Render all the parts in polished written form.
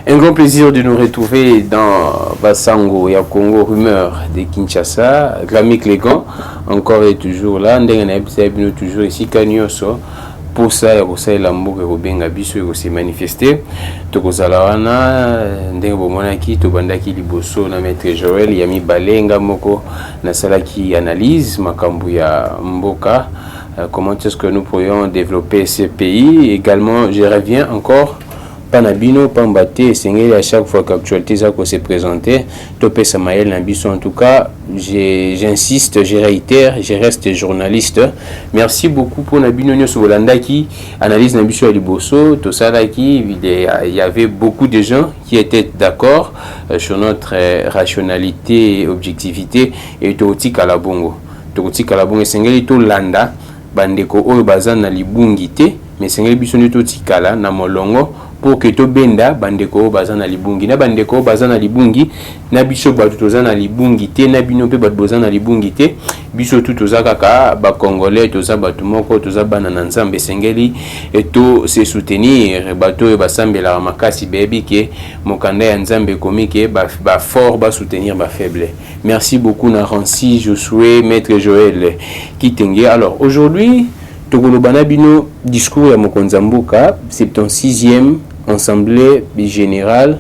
Un grand plaisir de nous retrouver dans Basango et à Congo Rumeur de Kinshasa. Grammy Clégan, encore et toujours là. Nous toujours ici, Kanyoso. Pour ça, il y a l'amour et Robin Abisso et s'est manifesté. Tokozalawana, Ndengo Monaki, Tobandaki Liboso, na Maître Joël, Yami Balenga Moko, Nasalaki Analyse, Makambuya Mboka. Comment est-ce que nous pourrions développer ce pays? Également, je reviens encore. Panabino, Pambaté, Sengeli, à chaque fois qu'actualité ça s'est présentée, Topé Samaël Nabiso, en tout cas, j'insiste, je réitère, je reste journaliste. Merci beaucoup pour Nabino Nyosolanda qui analyse Nabiso Aliboso, Tosalaki. Il y avait beaucoup de gens qui étaient d'accord sur notre rationalité et objectivité et Toti Kalabongo. Toti Kalabongo, Sengeli, Tolanda, Bandeko, Oyo na Libungite, mais Sengeli Bisoni Toti Kala, Namolongo. Pour que to benda bandeko bazana libungi na bandeko bazana libungi na biso batu tozana libungi te na bino pe batu bazana libungi te biso tout toza kaka ba congolais toza batu moko toza bana na nzambe sengeli et to se soutenir bato basambela makasi bebi ke mokanda ya nzambe komi ke ba fort ba soutenir ba faible. Merci beaucoup na Rancy Josué Maître Joël Kitenge. Alors aujourd'hui Togolobana bino discours ya Mokonzambuka 76e Assemblée générale,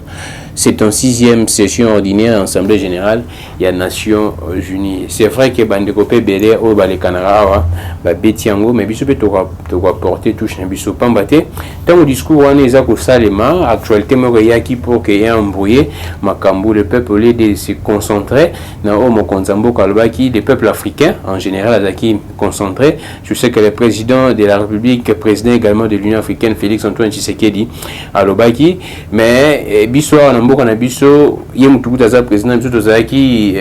76e session ordinaire Assemblée générale, il y a Nations Unies. C'est vrai que Bandeko pe belé au balé Canara ba betiango mais biso pe to porter touche na biso pambate. Dans le discours on est à Salema, actualité mo yaki pour que y a embrouillé makambu le peuple au lieu de se concentrer na o Mokonzambuka albaki des peuples africains en général azaki concentré. Je sais que le président de la République, président également de l'Union africaine Félix Antoine Tshisekedi alobaki mais biso mboka na biso ye mutukuta za président biso tozaki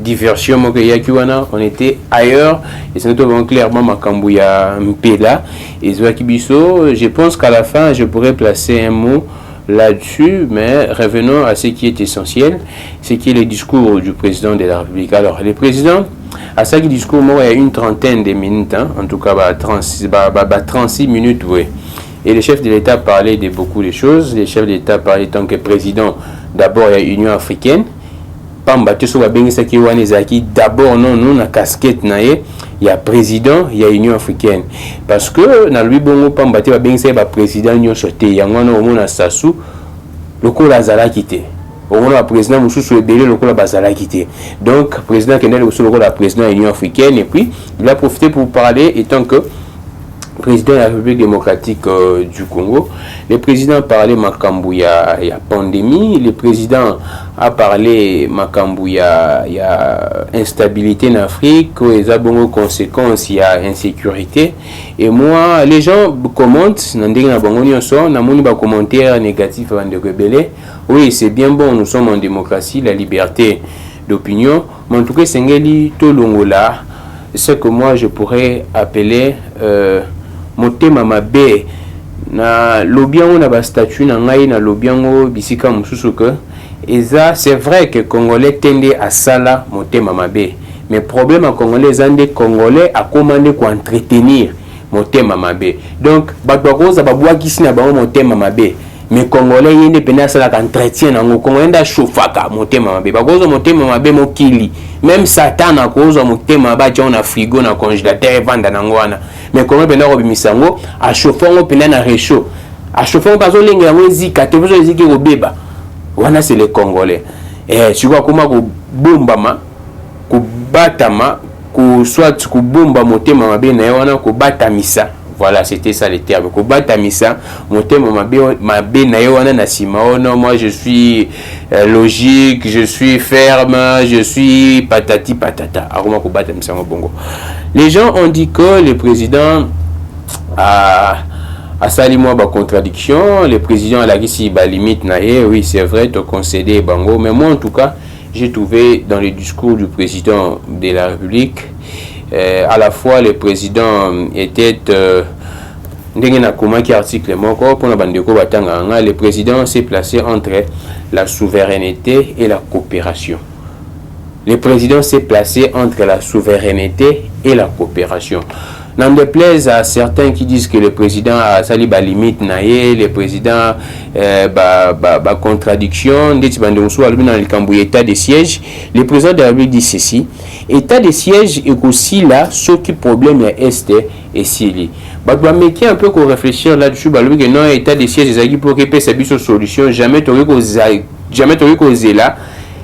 diversion moko yaki wana on était ailleurs et c'est notamment clairement makambu ya mpela et zaki biso. Je pense qu'à la fin je pourrais placer un mot là-dessus, mais revenons à ce qui est essentiel, c'est qui est le discours du président de la République. Alors le président à ce discours il y a une trentaine de minutes en tout cas 36 minutes oui. Et le chef de l'État parlait de beaucoup de choses. Le chef de l'État parlait tant que président, d'abord il y a l'Union africaine. D'abord non, nous na casquette il y a président, il y a l'Union africaine. Parce que dans lui bongo Pambate va bien président Union sauté. Yangono au monde Sassou, le coup la zala quitté. Au monde président Moussou sur belé le coup la bazala quitté. Donc président Kenel aussi le coup la président de l'Union africaine et puis il a profité pour parler étant que président de la République démocratique du Congo. Le président a parlé Makambu, il y a pandémie. Le président a parlé Makambu, il y a instabilité en Afrique. Il y a beaucoup de conséquences, il y a insécurité. Et moi, les gens commentent, commentaires négatifs avant de rebeller. Oui, c'est bien bon, nous sommes en démocratie, la liberté d'opinion. Mais en tout cas, Sengeli Tolongola, ce que moi je pourrais appeler motema mabe na lobiango na ba statut na ngai na lobiango bisika mususu que eza c'est vrai que congolais tendent à sala motema mabe mais problème à congolais zande congolais a commandé ko entretenir motema mabe donc bakoza babwakisi na bango motema mabe mais congolais yende pena sala ka entretien na ngo congolais nda chofaka motema mabe bakoza motema mabe mokili même Satan a cause motema ba tia na frigo na congélateur vanda na ngwana mais comment pena ko bimisango a chauffer pena na réchaud a chauffer bazo lenga ngo zika te bazo ziki ko beba wana c'est les congolais et tu vois comment ko bombama ko batama ko soit ko bomba motema mabe na wana ko batamisa. Voilà, c'était ça le terme. Kobatamisa, motema mabe na wana na simaono. Moi je suis logique, je suis ferme, je suis patati patata. Aroma kobatamisa bongo. Les gens ont dit que le président a sali moi ba contradiction, le président a la qui ba limite na oui, c'est vrai te concéder bango, mais moi en tout cas, j'ai trouvé dans le discours du président de la République à la fois le président était le président s'est placé entre la souveraineté et la coopération. Le président s'est placé entre la souveraineté et la coopération. n'en déplaise à certains qui disent que le président a sali ba limite naie, le président ba contradiction, ndeti bande musu alubi dans le cambo état de siège. Le président de la République dit ceci: état de siège est aussi là ce qui problème est est et si bah mais qui un peu qu'on réfléchir là-dessus bah que non état de siège ezaki pour que pese biso solution jamais tori causer là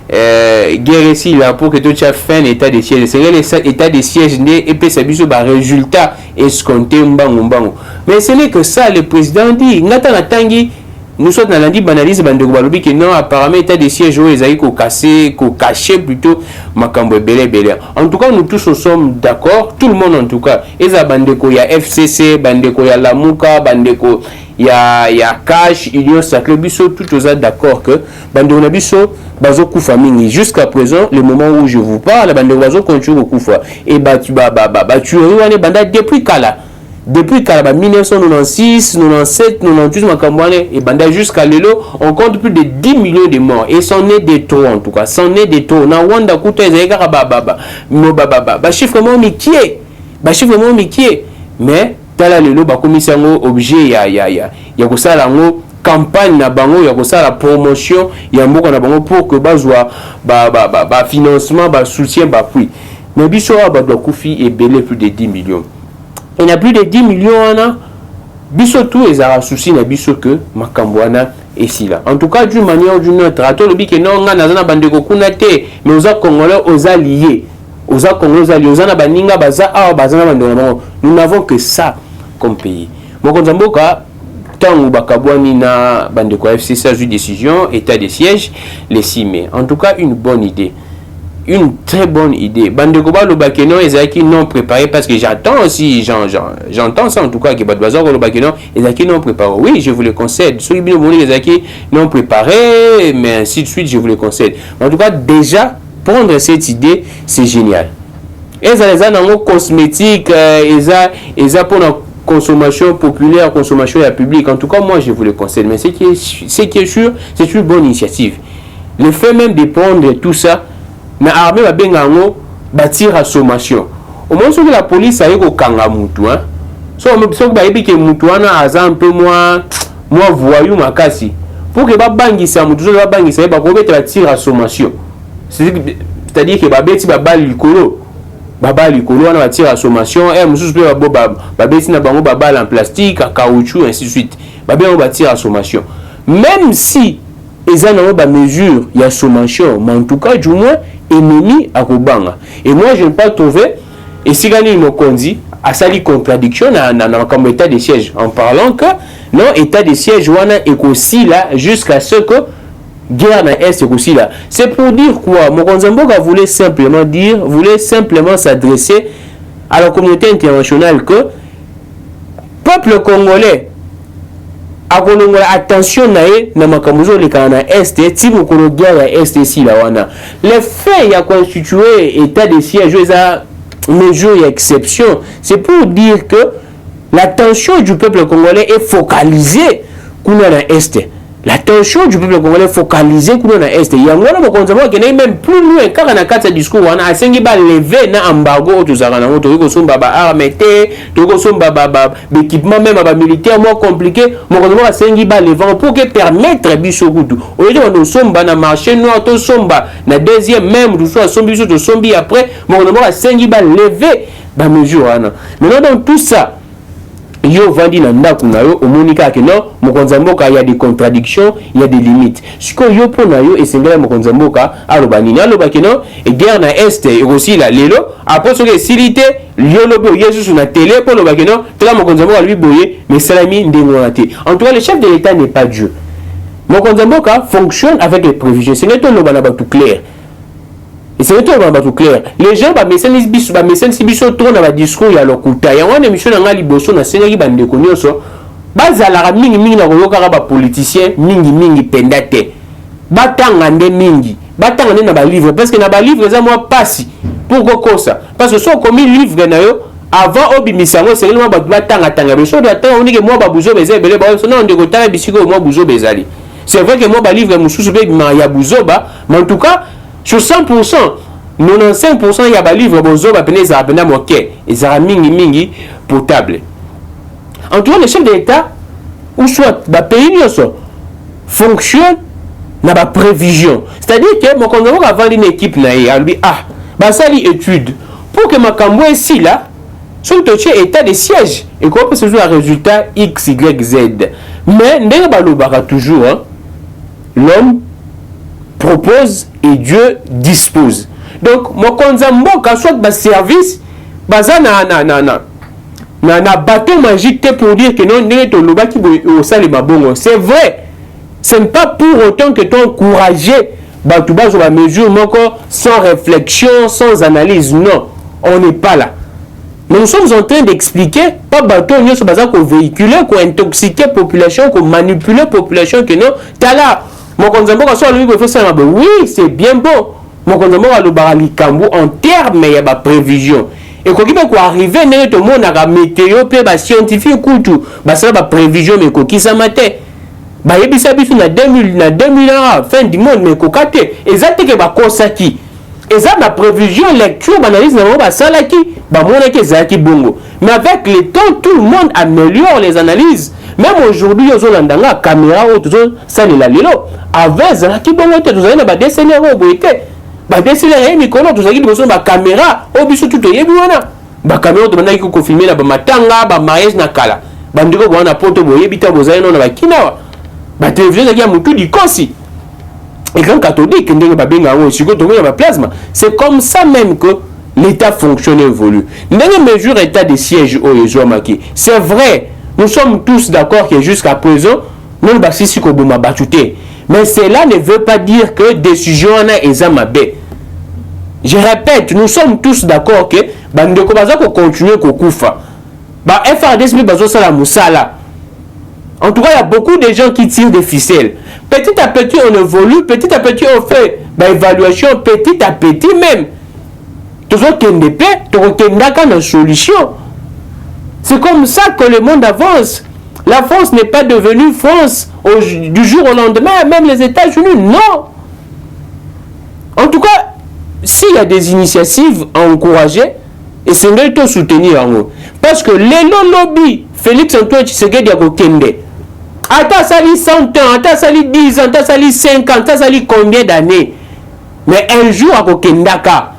guerre ici là pour que tu as fait un état de siège c'est l'état de siège né et pese biso ba résultat escompté mbango mais ce n'est que ça le président dit ngata na tangi nous sommes dans l'andi banalise bandeko balobi que non apparemment état de siège où ezaki ko cacher plutôt makambo belé en tout cas nous tous sommes d'accord tout le monde en tout cas eza bandeko ya FCC bandeko ya Lamuka bandeko ya Cash Union Sacré biso tout oza d'accord que bandeko na biso bazo kufa mingi jusqu'à présent le moment où je vous parle bandeko bazo continuer kufa et tu tuerie wana banda depuis 1996, 97, 98, et banda jusqu'à l'élo, on compte plus de 10 millions de morts. Et c'en est des taux en tout cas. C'en est des taux. Na wanda kuta ezeka chiffre mo mikie. Chiffre mo mikie. Mais tala l'élo ba komisango objet ya ko sala ngo campagne na bango ya ko sala promotion ya mboka na bango pour que bazwa financement soutien puis. Mais biso ba doit kufi et belé plus de 10 millions. Il y a plus de 10 millions, biso tout les a souci na biso que makambwana est si là. En tout cas, d'une manière ou d'une autre, à tout le but que non, on a dans bandeko kunate, mais aux Congolais, aux alliés, aux Congolais, aux Baninga, baza, bazana bandona. Nous n'avons que ça comme pays. Mon konzamboka, tant ou bakabwani na bandeko FCC a eu décision, état de siège, les 6 mai. En tout cas, une bonne idée. Une très bonne idée. Bandeko le bakeno ezaki non préparé parce que j'entends aussi j'entends ça en tout cas que Badouazor le bakeno ezaki non préparé. Oui, je vous le concède. Ceux qui ont ezaki non préparé mais ainsi de suite je vous le concède. En tout cas déjà prendre cette idée c'est génial. Et ça les a dans cosmétique eza pour la consommation populaire, consommation publique. En tout cas moi je vous le concède mais ce qui est sûr, c'est une bonne initiative. Le fait même de prendre tout ça na armée ba bengango bâtir à sommation au moins que la police a eu ko kanga mutu hein so ba yebi ke mutu wana aza un peu moi voyou makasi pour que ba bangisa mutu so ba bangisa ba ko beta tir à sommation c'est-à-dire que ba beti ba bal likolo wana ba tir à sommation et musu pe ba beti na bango ba bal en plastique en caoutchouc ainsi de suite ba bengo ba tir à sommation même si ils ont des mesures, il y a sommation, mais en tout cas, du moins, ennemi à Kobanga. Et moi, je ne pas trouver, et si Gani Mokondi a sali contradiction dans état de siège, en parlant que, non, état de siège, wana est aussi là, jusqu'à ce que, guerre na Est est aussi là. C'est pour dire quoi? Mokonzamboka voulait simplement s'adresser à la communauté internationale que, peuple congolais, attention na makamuzo le kana est ti mokolo guerre ya est si la wana le fait ya constituer état de siège eza mesure ya exception c'est pour dire que l'attention du peuple congolais est focalisée kuna na est l'attention du peuple congolais focalisée kuna na est yango na mokonzamo ke même plus loin car na kata discours wana asengi ba lever na embargo to zakana moto ko somba ba armete to ko somba ba équipement même ba militaire moins compliqué mokonzamo asengi ba lever pour que permettre biso kutu au lieu de somba na marché noir to somba na deuxième même to so sombi biso to sombi après mokonzamo asengi ba lever ba mesure wana maintenant dans tout ça yo vandi na ndako na yo omonika ke non mokonzamboka il y a des contradictions il y a des limites siko yo pona yo esengela mokonzamboka aloba nini aloba ke non et guerre na est et aussi la lelo après ce que silité yo lobo yesu na télé pour loba ke non tela mokonzamboka lui boyer mais salami ndengonate en tout cas le chef de l'état n'est pas Dieu mokonzamboka fonctionne avec les préjugés c'est neto loba na ba tout clair. Et c'est tout clair. Les gens, message biso trop dans le discours ya lokuta. Ya wana émission na ngali boso na sengi bande konyoso. Bazala mingi na koyoka ba politicien mingi pendate. Batanga nde mingi. Batanga nde na ba livre parce que na ba livre za moi passi. Pourquoi ça? Parce que so komi livre na yo avant obimisango c'est vraiment batanga beso de attendre on dit que moi ba buzo beze belé ba so na on de kotala bisiko moi buzo bezali. C'est vrai que moi ba livre mususu be ya buzo ba mais en tout cas sur 100%, 95% ya ba livre bozo ba pene za bena moke ezara mingi potable. En tout cas, le chef de l'État ou soit ba pays nyoso fonctionne na ba prévision. C'est-à-dire que mon konzo va vendre une équipe na ye, lui ba sali étude pour que makambo ici là sur le état de siège et qu'on peut se jouer un résultat X, Y, Z. Mais ndenge balobaka toujours, hein, l'homme propose et Dieu dispose. Donc, mon konzamboka soit ba service, baza na bateau magique pour dire que non, ndenge to loba ki au sale mabongo. C'est vrai. Ce n'est pas pour autant que tu encouragé Batouba sur la mesure sans réflexion, sans analyse. Non, on n'est pas là. Mais nous sommes en train d'expliquer, pas bateau, nous sommes qu'on véhiculer, qu'on intoxiquer la population, qu'on manipuler la population, que non, t'as là, mon konzambo, oui, c'est bien bon. Mon konzambo, le baralikambo, en termes, il y a des prévisions. Et quand il va arriver, tout le monde a la météo, puis les scientifiques, ça va prévision, mais qui ça matin. Bah, il y a des na 2000 ans, fin du monde, mais kokate. Et ça, c'est que bah, kosaki. Et ça, ma prévision, lecture, analyse, bah, ça, là, qui, bah, mon qui bongo. Mais avec le temps, tout le monde améliore les analyses. Même aujourd'hui, ils ont la caméra, ça, les lalo. Avec ça, qui bongo, tu as une décennie, bah, décennie, Nicolas, tu as une caméra, au biso, tout est bien. Bah, caméra, tu as une filmer, bah, matanga, bah, mariage, nakala. Bah, on a un pote, bah, yébita, bah, zaino, bah, kinawa. La télévision est un peu du consi. Et quand catholique, c'est comme ça même que l'État fonctionne et évolue. Dans les mesures état de siège au c'est vrai, nous sommes tous d'accord que jusqu'à présent, nous ne sommes pas battutés. Mais cela ne veut pas dire que décision est amabé. Je répète, nous sommes tous d'accord que nous devons continuer à koufa. FRDC est la moussala. En tout cas, il y a beaucoup de gens qui tirent des ficelles. Petit à petit, on évolue. Petit à petit, on fait l'évaluation. Petit à petit, même. Toujours qu'il n'y a une solution. C'est comme ça que le monde avance. La France n'est pas devenue France du jour au lendemain. Même les États-Unis, non. En tout cas, s'il y a des initiatives à encourager, et c'est mieux de soutenir en haut. Parce que les lobby, Félix Antoine Tshisekedi a Kende. Ata sali 100 ans, ata sali 10 ans, ata sali 5 ans, ata sali combien d'années. Mais un jour à Kendaka.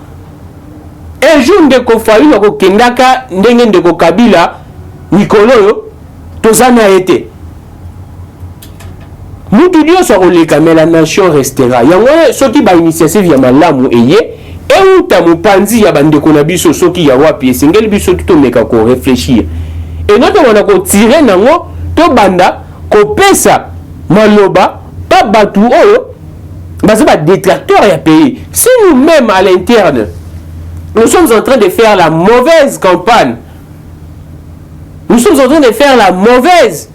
Un jour ndeko Fayu à Kendaka, ndenge ndeko Kabila, Nikolo, Tozana été. Nous tous sommes relèvés, mais la nation restera. Il y a ceux qui ont initiative, il y a malamu eye. Et où ta moupanzi ya bandeko na biso soki ya wapi esengeli biso tout meka ko réfléchir. Et notre on a ko tirer nango to banda ko pesa maloba pas batu oyo basa ba détracteur ya pays. Si nous-mêmes à l'interne nous sommes en train de faire la mauvaise campagne, nous sommes en train de faire la mauvaise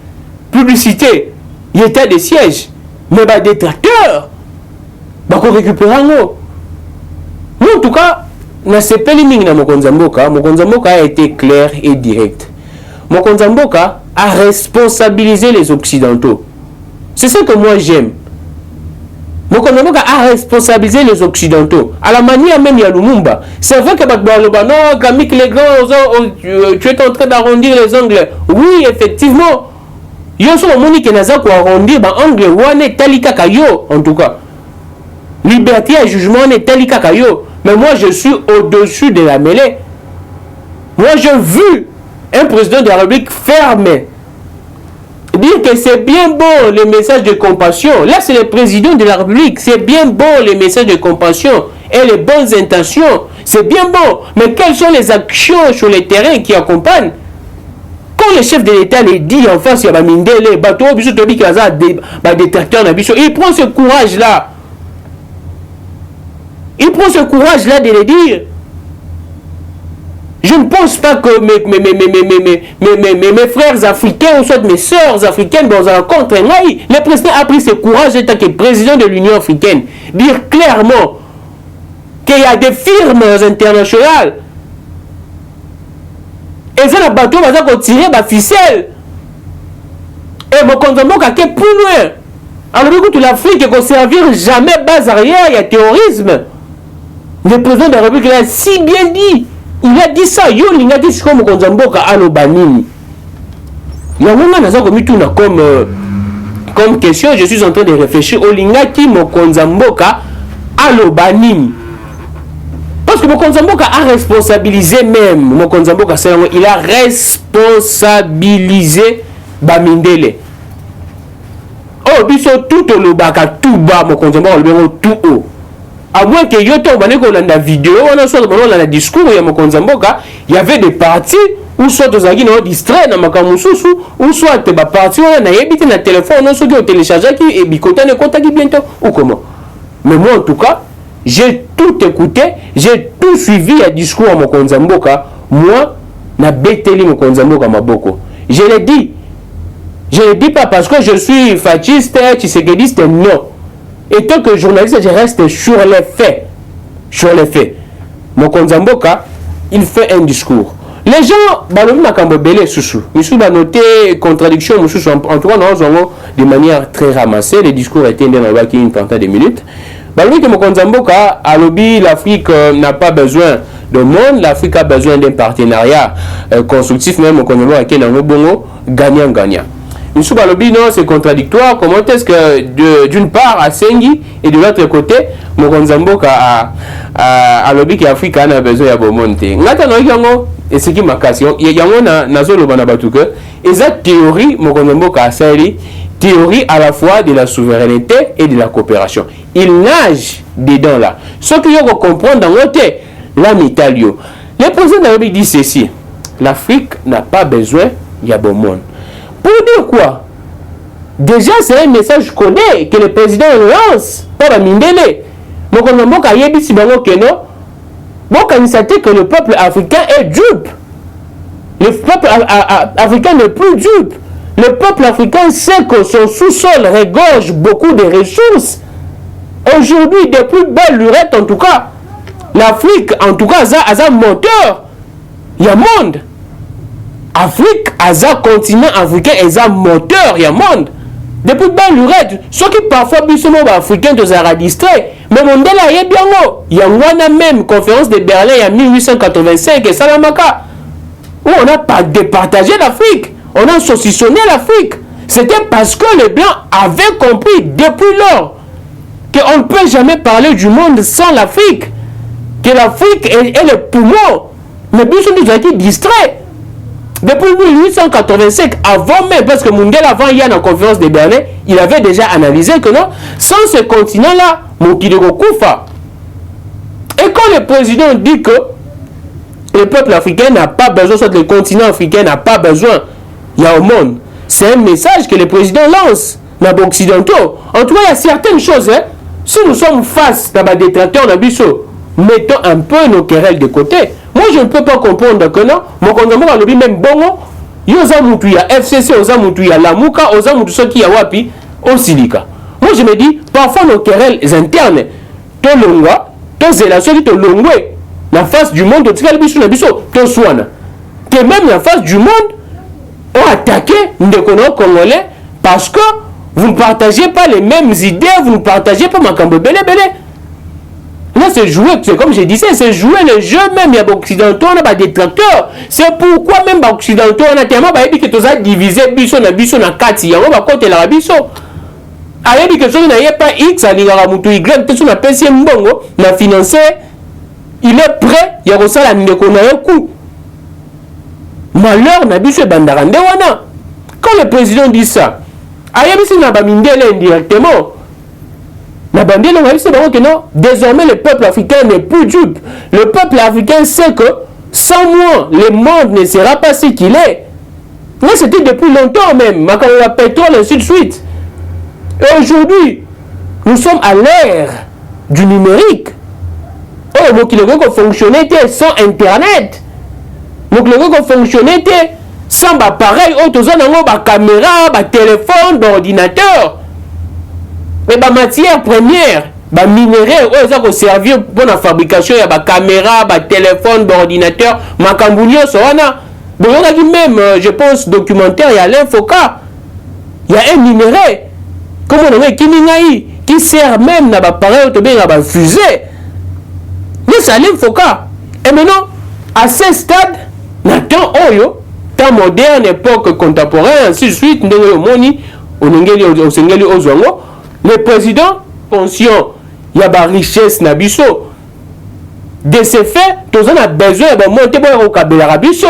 publicité, l'état de siège, mais ba détracteur ba ko récupérer ngo. En tout cas, na sepeli mingi na Mokonzamboka a été clair et direct. Mokonzamboka a responsabilisé les Occidentaux. C'est ce que moi j'aime. Mokonzamboka a responsabilisé les Occidentaux. À la manière même il y a Lumumba. C'est vrai que non, Kamik les grands, tu es en train d'arrondir les angles. Oui, effectivement. Yo so moni ke naza ko arrondir ba angle wane talika kayo en tout cas. Liberté et jugement n'est talika kayo. Mais moi, je suis au-dessus de la mêlée. Moi, j'ai vu un président de la République fermé. Dire que c'est bien beau les messages de compassion. Là, c'est le président de la République. C'est bien beau les messages de compassion et les bonnes intentions. C'est bien beau. Mais quelles sont les actions sur le terrain qui accompagnent? Quand le chef de l'État les dit en face, il y a Mindele, il prend ce courage-là. Il prend ce courage-là de le dire. Je ne pense pas que mes frères africains ou soit mes sœurs africaines dans un rencontre, le président a pris ce courage en tant que président de l'Union africaine. Dire clairement qu'il y a des firmes internationales. Et ça, le bateau va tirer la ficelle. Et mon consommant qui est plus loin. Alors, écoute, l'Afrique ne servir jamais base arrière, il y a terrorisme. Le président de la République l'a si bien dit. Il a dit ça. Yo linga dit c'est comme Konzamboka alobanini. Yangonga naza komi tuna comme question, je suis en train de réfléchir au linga qui Mokonzamboka alobanini. Parce que Mokonzamboka a responsabilisé même Mokonzamboka il a responsabilisé Bamindele. Oh biso tout le baka tout bas Mokonzamboka le tout haut. À moins que yo to bané ko landa vidéo on a soit on la discours ya Mokonzamboka, il y avait des parties où soit ozaki na distrait na makamususu ou soit te ba partie on a yebité na téléphone on so ki télécharger qui et bikota ne contacte bientôt ou comment. Mais moi en tout cas, j'ai tout écouté, j'ai tout suivi à discours à Mokonzamboka. Moi, na beteli Mokonzamboka maboko. Je l'ai dit. Je ne le dis pas parce que je suis fasciste, tshisekidiste, non. Et tant que journaliste, je reste sur les faits. Sur les faits. Mokonzamboka, il fait un discours. Les gens, balobi makambo belé susu. Ils ont noté contradiction, en tout cas, de manière très ramassée. Les discours étaient dans une trentaine de minutes. Balobi que Mokonzamboka, alobi, l'Afrique n'a pas besoin de monde, l'Afrique a besoin d'un partenariat constructif, même Mokonzamboka qui est dans le bongo, gagnant-gagnant. Une sous-balobi, non, c'est contradictoire. Comment est-ce que d'une part à Sengi et de l'autre côté, Mokonzamboka a lobby que l'Afrique a besoin de remonter. Ngata no yango et ce qui m'a cassé. Yango na zolo bana batuke. Et cette théorie Mokonzamboka a sali théorie à la fois de la souveraineté et de la coopération. Il nage dedans là. Ce que vous comprendre dans l'autre, la métalio. Le président de la République dit ceci. L'Afrique n'a pas besoin de bon monde. Pour dire quoi? Déjà, c'est un message codé que le président lance pour Mindele. Donc, on a dit que le peuple africain est dupe. Le peuple africain n'est plus dupe. Le peuple africain sait que son sous-sol regorge beaucoup de ressources. Aujourd'hui, des plus belles lurettes, en tout cas, l'Afrique, en tout cas, a un moteur. Il y a monde. Afrique, un continent africain, est un moteur, il y a monde. Depuis belle lurette, ceux qui parfois bisous africains de Zara distrait, mais mon délai est bien haut. Il y a une même conférence de Berlin en 1885 et Salamaka, où on n'a pas départagé l'Afrique, on a saucissonné l'Afrique. C'était parce que les Blancs avaient compris depuis lors qu'on ne peut jamais parler du monde sans l'Afrique, que l'Afrique est le poumon. Mais bisous nous a été distraits. Depuis 1885, avant même, parce que Mundela, avant, il y a une conférence de Berlin, il avait déjà analysé que non, sans ce continent-là, Mokidego Koufa. Et quand le président dit que le peuple africain n'a pas besoin, soit le continent africain n'a pas besoin, il y a au monde. C'est un message que le président lance dans les occidentaux. En tout cas, il y a certaines choses. Hein, si nous sommes face à des détracteurs, mettons un peu nos querelles de côté. Moi, je ne peux pas comprendre que non, mon condamnement lobby même bongo, yoza mutu ya FCC, oza mutu ya Lamuka, oza mutu soki ya wapi, au Silika. Moi, je me dis, parfois nos querelles internes, to longwa, to zela, soki to longwe, la face du monde, to biso na biso, to soana. Que même la face du monde ont attaqué Ndekono Congolais parce que vous ne partagez pas les mêmes idées, vous ne partagez pas Makambo Bele Bele. Là, c'est jouer, c'est comme je disais, c'est jouer le jeu même. Il y a des occidentaux, on a des détracteurs. C'est pourquoi même les occidentaux, on a tellement dit que tu as divisé biso na 4, il y a un côté la biso. Il dit que si on n'a pas X, il y a un Y, peut-être qu'on a pensé mbongo, on a financé, il est prêt, il y a ça la ndeko na yoku. Malheur na biso bandarande wana. Quand le président dit ça, il y a biso na bamindele indirectement. Désormais, le peuple africain n'est plus dupe. Le peuple africain sait que sans moi, le monde ne sera pas ce qu'il est. Là, c'était depuis longtemps même. Le pétrole, ainsi de suite. Et aujourd'hui, nous sommes à l'ère du numérique. Oh, donc il faut fonctionner sans Internet. Donc il faut fonctionner sans appareil, caméra, téléphone, ordinateur. Mais la matière première, les minerais, ça va servir pour la fabrication, il y a des caméras, des téléphones, des ordinateurs, des cambouniens, même, je pense, documentaire, il y a l'infoca. Il y a un minerai, comme on a dit, qui sert même dans l'appareil, dans la fusée. Mais Salem Foka. Et maintenant, à ce stade, Nathan Oyo, temps moderne, époque contemporaine, ainsi de suite, le président conscient, il y a la richesse nabiso. De ce fait, tous on a besoin de monter au Kabila Biso,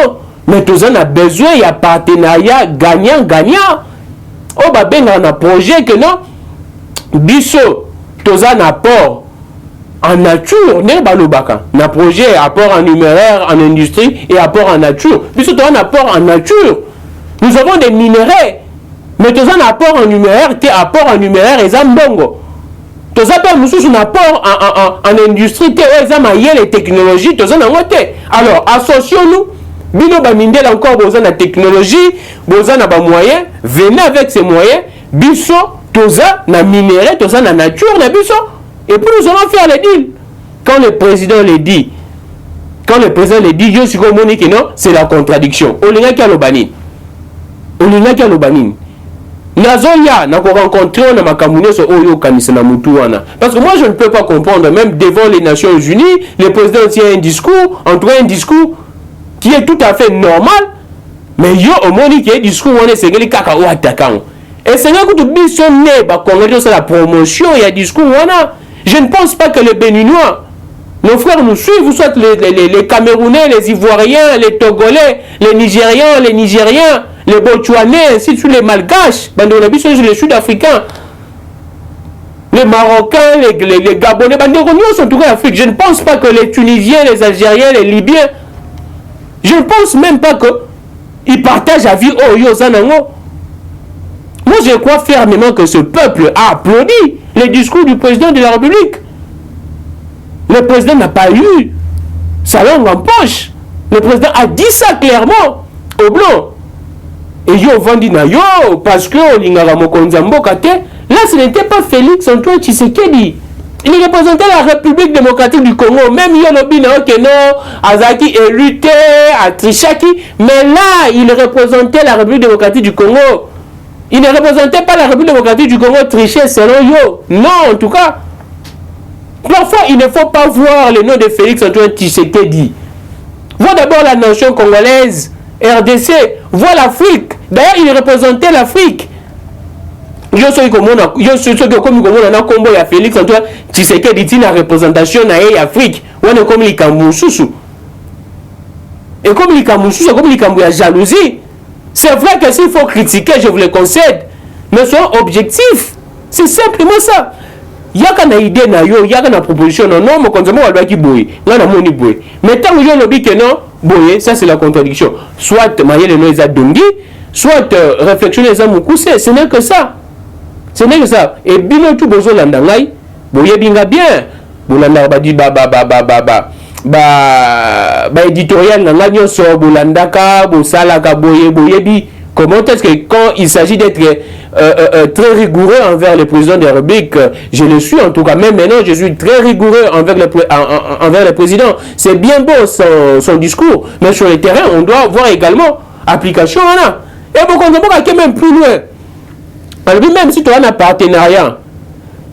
mais tous on a besoin, il y a partenariat gagnant-gagnant. Oh, bah, ben, on a un projet que non, Biso, tous on a apport en nature, n'est pas le baka. On a projet, apport en numéraire, en industrie et apport en nature. Biso, tous on a apport en nature. Nous avons des minéraux, mais tous on a apport en numéraire, apport en numéraire et zambongo. Tous on a apport en industrie, les technologies, tous on a voté. Alors, associons-nous. Bino Bamindel encore besoin de technologie, besoin de moyens, venez avec ces moyens, biso, toza, na minerai, toza, na nature, na biso, et puis nous allons faire les deals. Quand le président le dit, je suis comme Monique, non, c'est la contradiction. Olinga ki alobani. Nazoya, n'a rencontré na makamune so oyo kanisa na mutu wana. Parce que moi je ne peux pas comprendre, même devant les Nations Unies, le président tient un discours, entre un discours qui est tout à fait normal, mais yo au moni qui est discours on est segeli kaka ou attaquant. Et c'est là que tu bisonné ba congolais la promotion il y a discours wana. Je ne pense pas que les Béninois, nos frères nous suivent, soit les Camerounais, les Ivoiriens, les Togolais, les Nigérians, les Botswanais, ainsi de suite, les Malgaches, les Sud-Africains, les Marocains, les Gabonais, sont tous en Afrique. Je ne pense pas que les Tunisiens, les Algériens, les Libyens, je ne pense même pas qu'ils partagent la vie au Yozanango. Moi, je crois fermement que ce peuple a applaudi les discours du président de la République. Le président n'a pas eu sa langue en poche. Le président a dit ça clairement au blanc. Et yo vendi na yo parce que Olingara Mokonzambo Kate, là ce n'était pas Félix Antoine Tshisekedi. Il représentait la République démocratique du Congo. Même Yolobina Okeno, Azaki Elute, Atrishaki, mais là il représentait la République démocratique du Congo. Il ne représentait pas la République démocratique du Congo triché selon yo. Non, en tout cas. Parfois, il ne faut pas voir le nom de Félix Antoine Tshisekedi. Vois d'abord la nation congolaise, RDC, vois l'Afrique. D'ailleurs, il représentait l'Afrique. Je suis comme il y a Félix Antoine Tshisekedi dit la représentation de l'Afrique. On est comme les Kamoussous. Et comme les Kamoussous, comme les Kamoussous, il y a jalousie. C'est vrai que s'il faut critiquer, je vous le concède. Mais soyons objectifs. C'est simplement ça. Il y a une idée, il y a une proposition, non, mais quand on va qui boy, là on a mon boy. Mais tant que je dis que non, boy, ça c'est la contradiction. Soit mailler les noms dongi, soit réflexionner les amours coussés. Ce n'est que ça. Ce n'est que ça. Et bien tout besoin l'andangai, boy binga bien. Bolanda badi ba éditorial nanga nyonso bolandaka bosalaka boyebi. Comment est-ce que quand il s'agit d'être très rigoureux envers le président de la République, je le suis en tout cas, même maintenant je suis très rigoureux envers le président. C'est bien beau son discours, mais sur le terrain on doit voir également application. Voilà. Et bon, on va même plus loin. Alors même si tu as un partenariat,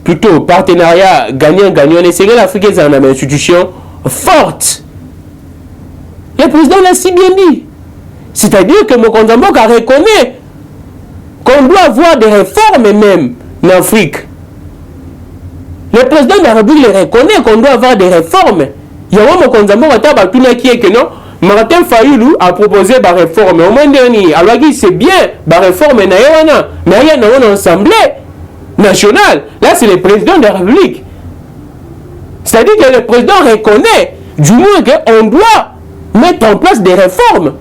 plutôt partenariat gagnant-gagnant, les Sénégalais africains ont une institution forte. Le président l'a si bien dit. C'est-à-dire que Mokonzamboka reconnaît qu'on doit avoir des réformes même en Afrique. Le président de la République le reconnaît qu'on doit avoir des réformes. Il y a un Mokonzamboka qui est que non, Martin Fayoulou a proposé des réformes. Au moins dernier, alors qu'il c'est bien, des réformes, mais il y a une assemblée nationale. Là, c'est le président de la République. C'est-à-dire que le président reconnaît, du moins qu'on doit mettre en place des réformes.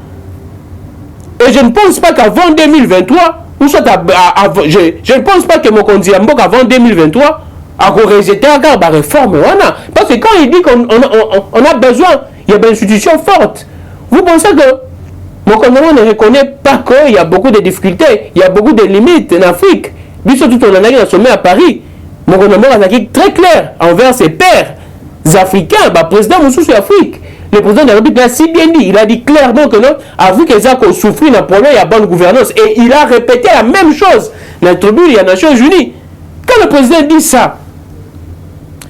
Et je ne pense pas qu'avant 2023, ou soit je ne pense pas que Mokonzi Mbok avant 2023 a rejeté la réforme. Parce que quand il dit qu'on a besoin, il y a une institution forte. Vous pensez que Mokonzi ne reconnaît pas qu'il y a beaucoup de difficultés, il y a beaucoup de limites en Afrique. Puis surtout, on a un sommet à Paris. Mokonzi a été très clair envers ses pairs africains, président Moussou sur l'Afrique. Le président de la République l'a si bien dit. Il a dit clairement que non, Afrique est qu'on souffre d'un problème, il y a bonne gouvernance. Et il a répété la même chose dans la tribune des Nations Unies. Quand le président dit ça,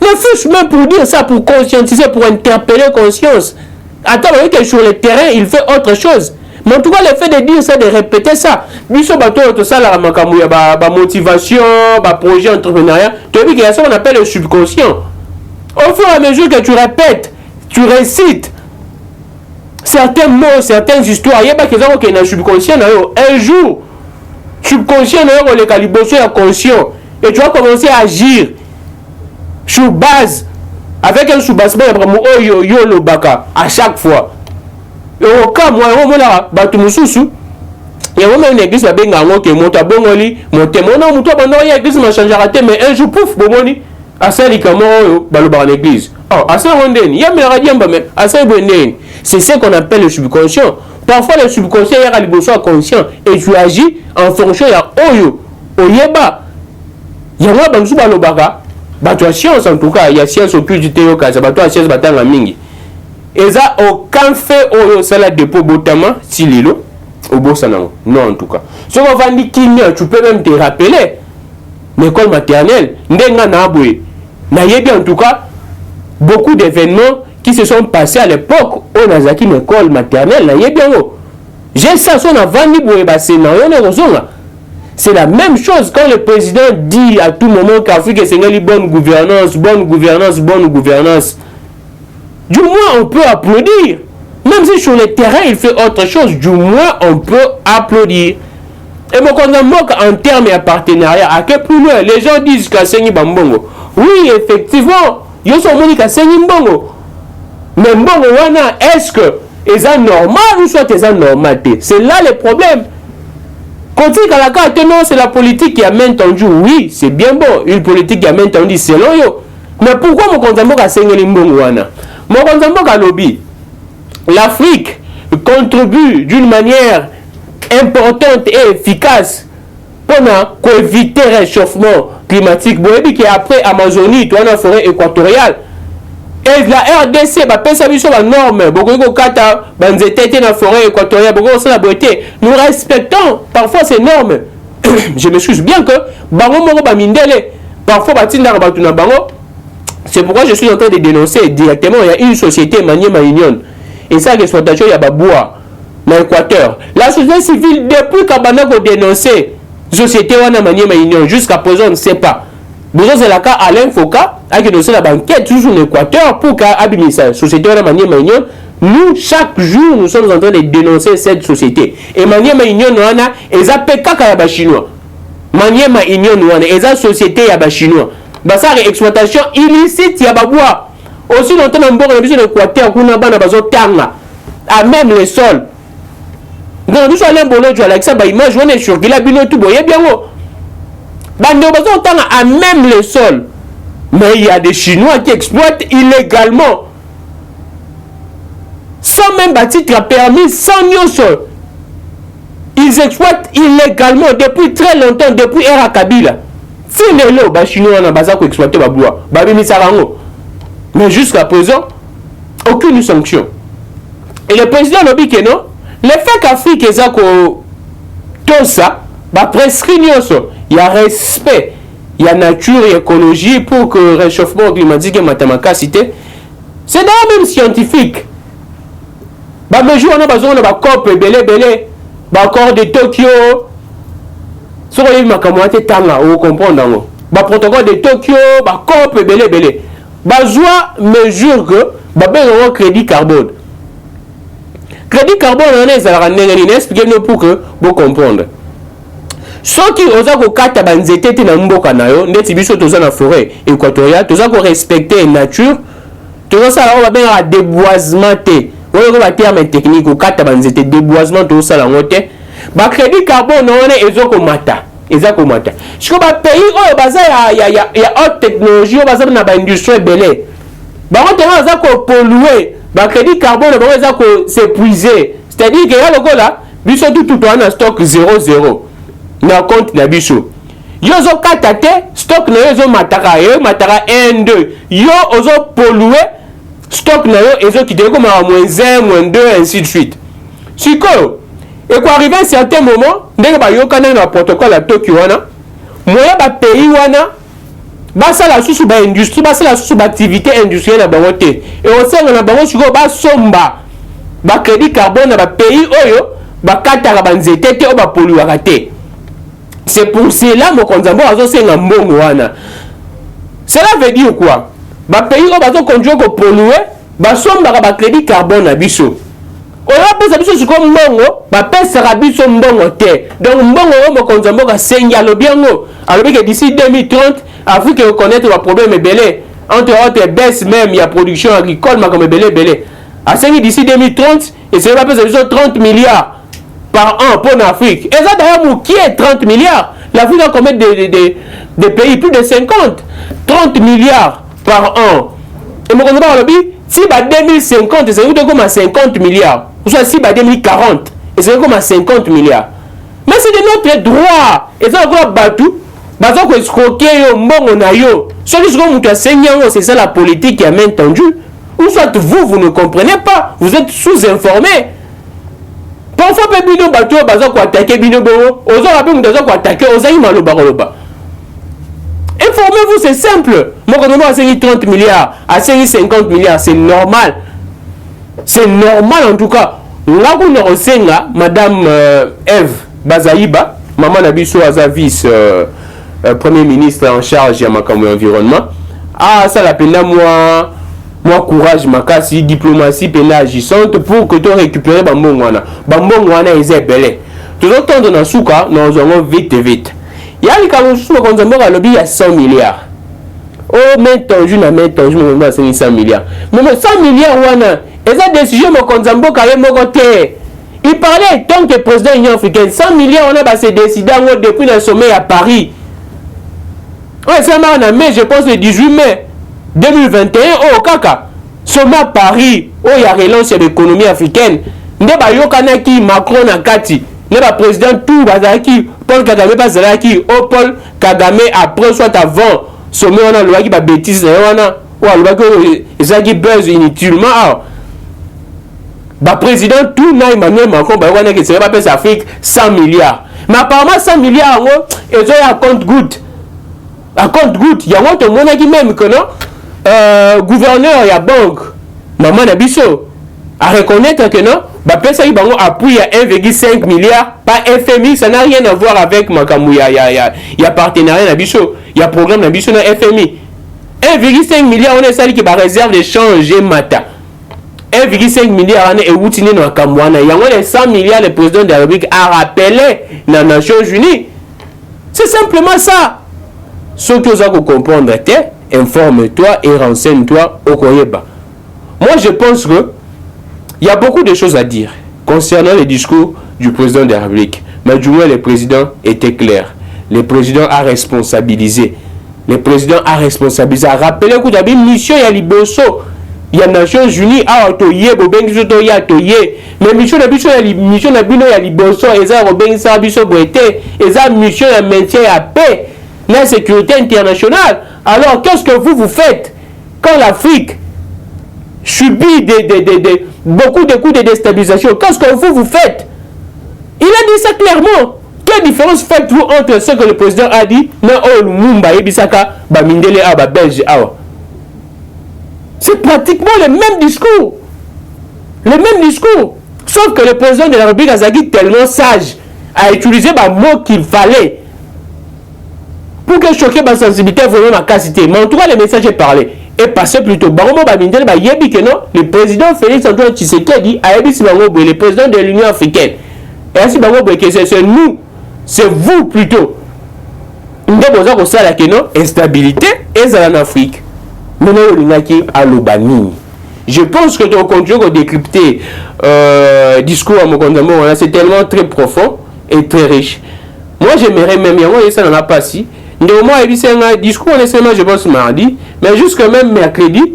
les refuse même pour dire ça, pour conscientiser, pour interpeller conscience. Attends, vous voyez que sur le terrain, il fait autre chose. Mais en tout cas, le fait de dire ça, de répéter ça, biso bato tout ça la makamou ya ba motivation, ba projet entrepreneurial, tu as vu qu'il y a ça qu'on appelle le subconscient. Au fur et à mesure que tu répètes, tu récites certains mots, certaines histoires, il y a pas que ça qui est dans le subconscient. Un jour, subconscient le caliboso est conscient et tu vas commencer à agir sur base avec un sous-bassement yo le baka à chaque fois. Et au cas moi on là batu mususu il y a même une église la benga ngo ke monta bongoli montemona muto bando ya église ma changer raté mais un jour pouf bomoni asali kamo balo ba l'église. Oh asa rondeni ya me radiamba mais asa bondeni. C'est ce qu'on appelle le subconscient. Parfois le subconscient est caliboso conscient et tu agis en fonction ya oyo oyeba. Ya moi bansu balo baka bato ya science en tout cas, il y a science occulte au cas, bato ya science batanga mingi. Et ça aucun fait au sala dépôt botama si lilo au bossanango. Non en tout cas. Si on va dire qu'il tu peux même te rappeler l'école maternelle, ndenga na aboué. Na yebi en tout cas beaucoup d'événements qui se sont passés à l'époque au Nazaki l'école maternelle, na yebi ngo. J'ai ça son avant ni boé ba scénario ne rozonga. C'est la même chose quand le président dit à tout moment qu'Afrique est une bonne gouvernance, bonne gouvernance, bonne gouvernance. Du moins, on peut applaudir. Même si sur le terrain, il fait autre chose, du moins, on peut applaudir. Et mon moque en termes de partenariat, à quel point les gens disent qu'à Sengi Bambongo. Oui, effectivement, ils sont venus qu'à Sengi Mbongo. Mais Mbongo, est-ce que c'est normal ou soit c'est normal? C'est là le problème. Quand il y a la carte, non, c'est la politique qui a main tendue. Oui, c'est bien bon, une politique qui a main tendue, c'est selon yo. Mais pourquoi mon Konzamboka a Sengi Mbongo wana? Mon Konzamboka lobby. L'Afrique contribue d'une manière importante et efficace pour éviter le réchauffement climatique. Vous voyez qu'après Amazonie, tu as une forêt équatoriale. Et la RDC, la norme, la forêt équatoriale, nous respectons parfois ces normes. Je m'excuse bien que parfois, c'est pourquoi je suis en train de dénoncer directement. Il y a une société, Maniema Union. Et ça, l'exploitation, il y a Baboua, dans l'Équateur. La société civile, depuis qu'Abana a dénoncé la société Maniema Union, jusqu'à présent, on ne sait pas. Besoin c'est la cas Alain Foucault a dénoncé la banquette toujours en Équateur pour qu'Abimi, la société Maniema Union. Nous, chaque jour, nous sommes en train de dénoncer cette société. Et Maniema Union, ils ont PK chinois. Maniema Union, ils ont société chinois. Ça, l'exploitation illicite, il y a Baboua. Aussi longtemps dans le besoin d'Équateur, on a besoin de à même les sols. Donc, nous sommes allés avec ça, image, on est sur la bino tout boye bien haut. On a besoin à même les sols. Mais il y a des Chinois qui exploitent illégalement. Sans même titre permis, sans sol. Ils exploitent illégalement depuis très longtemps, depuis Era Kabila. Finalement, les Chinois ont besoin d'exploiter la bois. Mais jusqu'à présent, aucune sanction. Et le président l'a dit que non, le fait qu'Afrique est tout ça, prescrit il y a respect, il y a nature et écologie pour que le réchauffement climatique et mathématique, c'est d'ailleurs même scientifique. Mais on a besoin de COP, accord de Tokyo, ce qu'on a dit, vous comprenez, protocole de Tokyo, COP, Bazoua mesure que un crédit carbone. Crédit carbone, on est à la expliquez-nous pour que vous compreniez. Ceux qui osent que kata banzete te na mboka na yo, ndeti biso toza na forêt équatoriale, toza ko respecter la nature, toza sala on va bien à déboisement te. On va terme technique ko kata banzete déboisement to sala ngote. Ba crédit carbone on est ezoko mata. Ezako mata. Je crois que pays oh baza il y a haute technologie, baza na ba industrie belé. Ba on tellement ezako polluer, ba crédit carbone ba ezako s'épuiser. C'est-à-dire que là le là, biso tout en stock 0,0. Na compte na biso yo zo katate stock na yo zo mataka 1 2 yo ozo polluer stock na yo ezo kiteko comme -1 -2 ainsi de suite siko et quoi arriver à un certain moment ndenge ba yo kana na protocole à Tokyo wana moya ba pays wana basala susu ba industrie basala susu ba activité industrielle na bango te et au sein na bango siko ba somba ba crédit carbone na ba pays oyo ba kataka ba nzete te o ba polluaka te. C'est pour cela mon konzambo azo senga mbongo wana. Cela veut dire quoi? Ba pays oyo bazo conduire ko polluer ba somba ba crédit carbone na biso. Oya pesa biso siko mbongo ba pesa biso mbongo te. Donc mbongo oyo mon konzambo ka senga lobiango alobi que d'ici 2030 Afrique reconnaître le problème belé entre autres baisse même il y a production agricole mais comme belé à 5 d'ici 2030 et c'est pas plus de 30 milliards par an pour l'Afrique et ça d'ailleurs qui est 30 milliards l'Afrique a combien de pays plus de 50 30 milliards par an et mon conseil par le si bah 2050 c'est comme à 50 milliards ou soit si bah 2040 et c'est comme à 50 milliards mais c'est de notre droit et ça encore battu bazo ko escroquer yo mbongo na yo celui qui mutu asenyango c'est ça la politique qui a main tendue ou soit vous ne comprenez pas vous êtes sous-informés parfois pe bino bato bazo ko attaquer bino bongo ozo rapi mutu azo ko attaquer ozali maloba koloba informez-vous c'est simple mon gouvernement a 30 milliards à 50 milliards c'est normal en tout cas là qu'on a resenga madame Eve Bazaïba maman na biso aza vice Premier ministre en charge de l'environnement. Ah, ça l'appelle moi courage, makasi, diplomatie, pena agissante pour que tu récupères Bambongwana. Bambongwana est belé. Tout le temps de Nasuka, nous avons vite. Il y a les Kamousou, quand on a lobby, il y a 100 milliards. Oh, maintenant, je n'ai 100 milliards. Mais 100 milliards, et ça, décision, mon Konzambo, carrément, mon côté. Il parlait tant que président de l'Union africaine. 100 milliards, on a décidé depuis le sommet à Paris. Oui, c'est marrant, mais je pense le 18 mai 2021, oh, kaka, sommet à Paris, oh, il y a relance de l'économie africaine. Ndeba yokanaki Macron na kati. Ndeba président tout bazaki Paul Kagame bazalaki, oh Paul Kagame après soit avant sommet on a loi qui ba bêtise on a ou loi que ezaki buzz inutilement. Ba président tout na Emmanuel Macron ba wana que c'est pas pèse Afrique 100 milliards. Mais apparemment 100 milliards ils ont un compte goutte. À compte goutte, il y a un autre monde qui même que non gouverneur il y a banque maman Nabiso à reconnaître que non bah pesa il bango appui à 1,5 milliard pas FMI ça n'a rien à voir avec Makamou il y a partenariat Nabiso il y a programme Nabiso na FMI 1,5 milliard on est ça qui va réserve de changer mata 1,5 milliard on est outillé dans Kamwana il y a 100 milliards le président de la République a rappelé dans les Nations Unies c'est simplement ça. Ce que vous avez comprendre, informe-toi et renseigne-toi au Koyeba. Moi, je pense que il y a beaucoup de choses à dire concernant le discours du président de la République. Mais du moins, le président était clair. Le président a responsabilisé. Le président a responsabilisé. A rappelé que vous avez une mission, il y a l'Iboso. Il y a les Nations Unies, ah, toye, bobengi toye, toye. Mais mission d'habitude, il y a mission d'habitude, il y a l'Iboso, et ça, bobengi ça, biso boité, et ça, mission de maintien à paix. La sécurité internationale. Alors, qu'est-ce que vous faites quand l'Afrique subit beaucoup de coups de déstabilisation? Qu'est-ce que vous faites? Il a dit ça clairement. Quelle différence faites-vous entre ce que le président a dit c'est pratiquement le même discours. Le même discours. Sauf que le président de la République Azaki tellement sage a utilisé le mot qu'il fallait pour que choquer ma sensibilité vraiment ma capacité. Mais en tout cas, le message est parlé. Et passé plutôt. Le président Félix Antoine Tshisekedi a dit le président de l'Union africaine. Et ainsi, c'est nous, c'est vous plutôt. Nous avons ça la instabilité et en Afrique. Nous avons je pense que tu continues à décrypter discours à mon condamnement. C'est tellement très profond et très riche. Moi, j'aimerais même, et ça n'en a pas si. Moi, c'est un discours, nécessairement, je pense, mardi, mais jusqu'à même mercredi,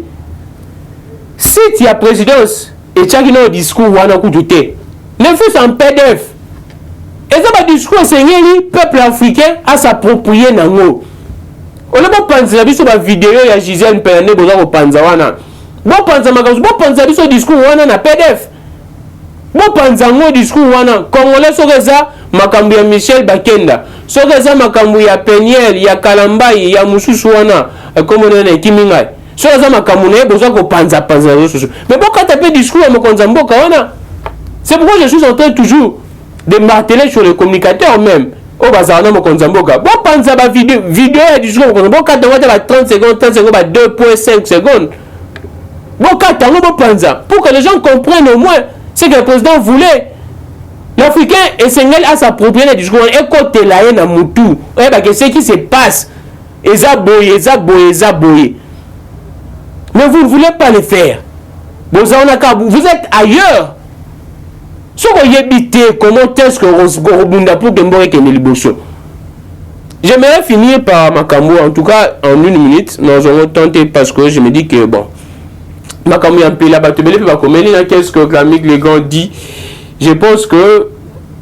si tu as présidence et tu as un discours ou un coup de thé, ne fais en PDF. Et ça, le discours, c'est le peuple africain à s'approprier dans l'eau. On n'a pas pensé à la vidéo, il y a Gisèle Perné, il y a Panzawana. Bon, pensez à discours, on a PDF. Bon, pensez à discours, on a Congolais, ça, makambu ya Michel Bakenda soki eza makambu ya Peniel ya Kalambai ya mususu wana comme on a kimingai soki eza makambu na ye besoin kopanza réseaux sociaux mais bokata pe discours ya mokonzi mboka wana. C'est pourquoi je suis en train toujours de marteler sur les communicateurs même au bazar mokonzi mboka bo panza ba vidéo ya discours mokonzi mboka kata ba 30 secondes ba 2.5 secondes bo kata ngo bo panza pour que les gens comprennent au moins ce que le président voulait. L'Africain essentiel à s'approprier le discours et côté la haine à Moutou. Et bah que ce qui se passe, ezaboye. Mais vous ne voulez pas le faire. Vous êtes ailleurs. Ce que vous habitez, comment est-ce que vous rebondez pour que vous ayez. J'aimerais finir par Makambo, en tout cas en 1 minute. Nous allons tenter parce que je me dis que bon. Makambo y a un peu là-bas. Qu'est-ce que Clamique Légan dit? Je pense que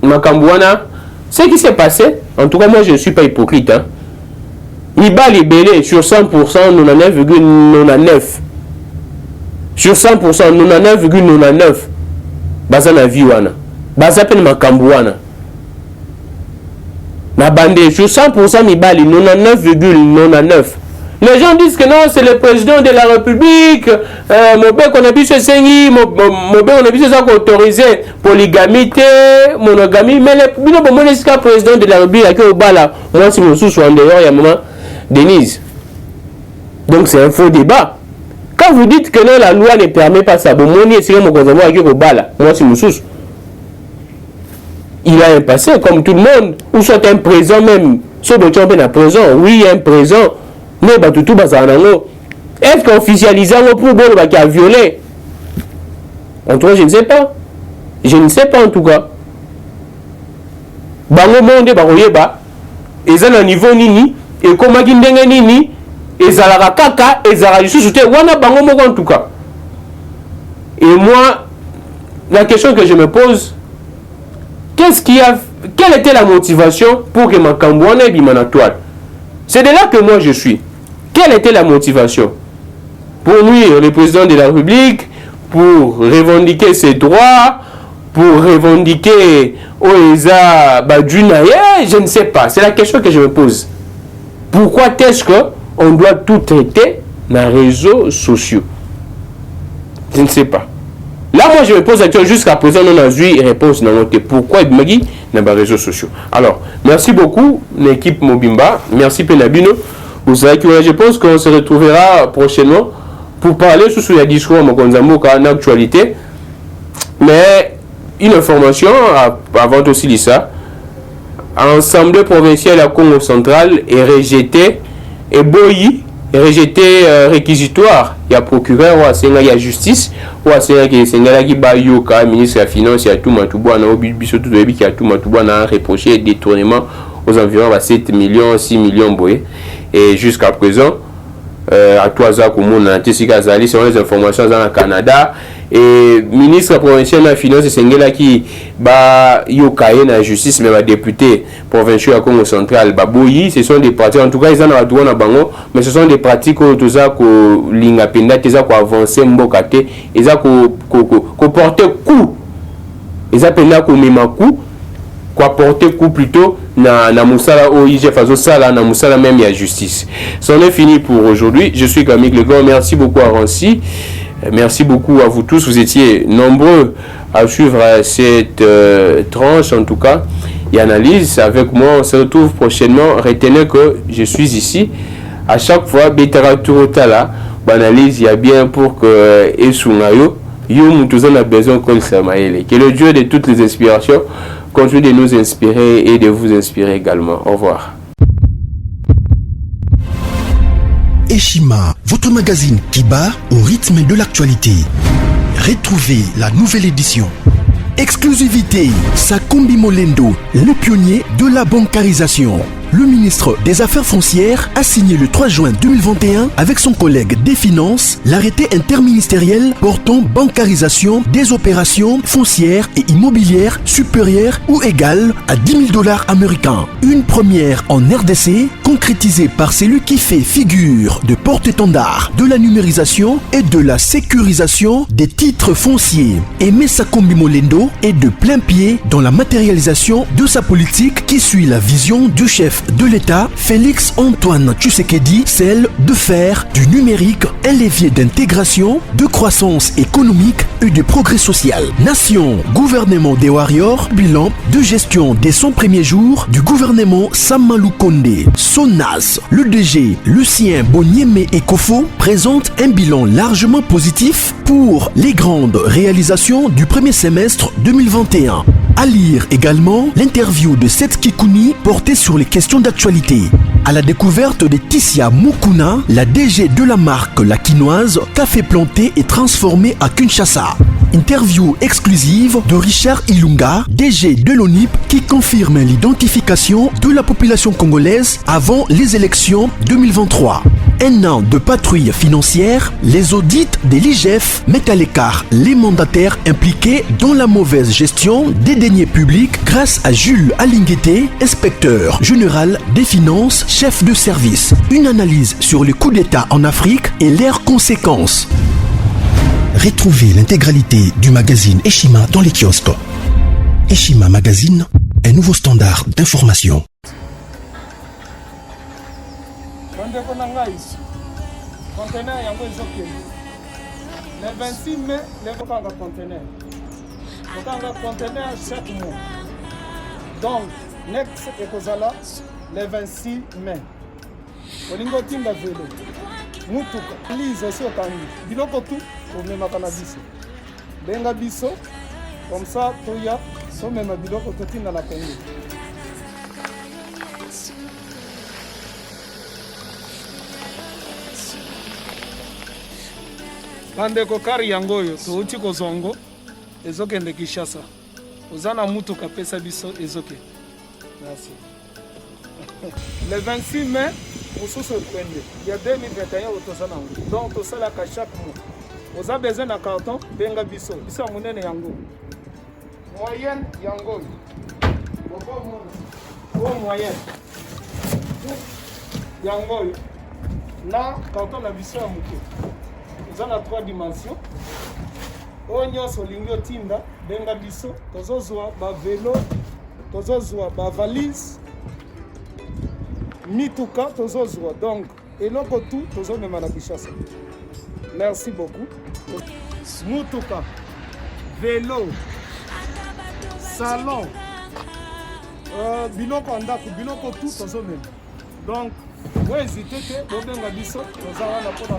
Makambouana, ce qui s'est passé, en tout cas moi je ne suis pas hypocrite. Hein. Il bat libellé sur 100%, 99,99. Sur 100%, 99,99. Baza na viwana. Baza pen Makambouana. Na bandé sur 100% Mibali, 99,99. Les gens disent que non, c'est le président de la République. Mon père qu'on a pu se saigner, mon père on a pu se autoriser polygamité, monogamie. Mais le président de la République, moi si mon sous en dehors, il y a un moment, Denise. Donc c'est un faux débat. Quand vous dites que non, la loi ne permet pas ça, moi si mon sous. Il a un passé comme tout le monde, ou soit un présent même. Sauf que tu es un présent, oui, un présent. Mais est-ce qu'officialisant pour bon qui a violé? En tout cas, je ne sais pas. Je ne sais pas en tout cas. Bango monde baroyeba. Ils ont un niveau nini. Et comme ndenge nini. Ils ont la kaka. Ils ont la sous-souté. Wana bango moko en tout cas. Et moi, la question que je me pose, quelle était la motivation pour que Makambo ait bimana toile? C'est de là que moi je suis. Quelle était la motivation? Pour nuire le président de la République, pour revendiquer ses droits, pour revendiquer Oeza Badjunaye, je ne sais pas. C'est la question que je me pose. Pourquoi est-ce qu'on doit tout traiter dans les réseaux sociaux? Je ne sais pas. Là, moi, je me pose la question jusqu'à présent, on a eu une réponse dans notre pourquoi il m'a dit dans les réseaux sociaux. Alors, merci beaucoup, l'équipe Mobimba. Merci Penabino. Vous savez que je pense qu'on se retrouvera prochainement pour parler sur le discours en actualité. Mais une information avant aussi de ça. L'Assemblée provinciale à Congo central est rejetée et boyi rejeté réquisitoire. Il y a procureur ou il y a justice ou il y a ministre de la finance, il y a tout matouboana au but surtout de qui a tout matouboana reproché détournement aux environs 7 millions 6 millions boyés. Et jusqu'à présent, à toi, c'est les informations dans le Canada. Et ministre provincial de la finance, c'est qui va yokaye na justice, mais va député provincial à Congo central, baboyi, ce sont des pratiques, en tout cas, ils en ont droit à bango, mais ce sont des pratiques où tout ça, ko linga penda, tout ça, ko avancer mbokate, ils ko porter coup, ils appellent ko mema coup, ko porter coup plutôt. Na musala OIG fazo sala na musala même il y a justice. C'en est fini pour aujourd'hui. Je suis Camille Legon. Merci beaucoup à Rancy. Merci beaucoup à vous tous. Vous étiez nombreux à suivre cette tranche en tout cas et analyse avec moi. On se retrouve prochainement. Retenez que je suis ici à chaque fois. Betara Turotala analyse il y a bien pour que Esungayo yo mutuzana a besoin qu'on s'amaele. Que le Dieu de toutes les inspirations continue de nous inspirer et de vous inspirer également. Au revoir. Eshima, votre magazine qui bat au rythme de l'actualité. Retrouvez la nouvelle édition. Exclusivité, Sakombi Molendo, le pionnier de la bancarisation. Le ministre des Affaires foncières a signé le 3 juin 2021 avec son collègue des Finances l'arrêté interministériel portant bancarisation des opérations foncières et immobilières supérieures ou égales à 10 000 $ américains. Une première en RDC, concrétisée par celui qui fait figure de porte-étendard de la numérisation et de la sécurisation des titres fonciers. Aimé Sakombi Molendo est de plein pied dans la matérialisation de sa politique qui suit la vision du chef de l'État, Félix Antoine Tshisekedi, celle de faire du numérique un levier d'intégration, de croissance économique et de progrès social. Nation, gouvernement des warriors, bilan de gestion dès son premier jour du gouvernement Samalou Kondé. Sonas, le DG Lucien Boniemé Ekofo présente un bilan largement positif pour les grandes réalisations du premier semestre 2021. À lire également l'interview de Seth Kikouni portée sur les questions d'actualité. À la découverte de Tissia Mukuna, la DG de la marque La Quinoise, café planté et transformé à Kinshasa. Interview exclusive de Richard Ilunga, DG de l'ONIP, qui confirme l'identification de la population congolaise avant les élections 2023. Un an de patrouille financière, les audits de l'IGF mettent à l'écart les mandataires impliqués dans la mauvaise gestion des deniers publics grâce à Jules Alinguete, inspecteur général des finances, chef de service. Une analyse sur les coups d'État en Afrique et leurs conséquences. Retrouvez l'intégralité du magazine Eshima dans les kiosques. Eshima Magazine, un nouveau standard d'information. Le 26 mai, les conteneurs. Conteneur chaque mois. Donc, next ekozala le 26 mai. Olingo timba velo. Mutuka. Lise aussi otangi. Biloko tout pour même na biso. Benga biso. Comme ça, toya, so même biloko tout na la Congo. Bandeko kari yango oyo touti kozongo ezokende Kinshasa. Ozana mutuka pesa biso ezoke. Merci. Le 26 mai, mosusu ekwende. Ya 2021 otosana ngo. Donc tosala ka chaque mois. Oza besoin na carton benga biso. Biso munene yango. Moyenne yango oyo. Bon moyenne. Yango oyo. Na carton na biso ya muke. Nous avons 3 dimensions. Onyo solingo tinda benga biso tozozwa ba vélo, tozozwa ba valise, mituka tozozwa. Donc eloko tout tozomema na Kinshasa. Merci beaucoup. Mutuka, vélo, salon, biloko ndako, biloko tout tozomema. Donc vous hésitez que benga biso tozala na pona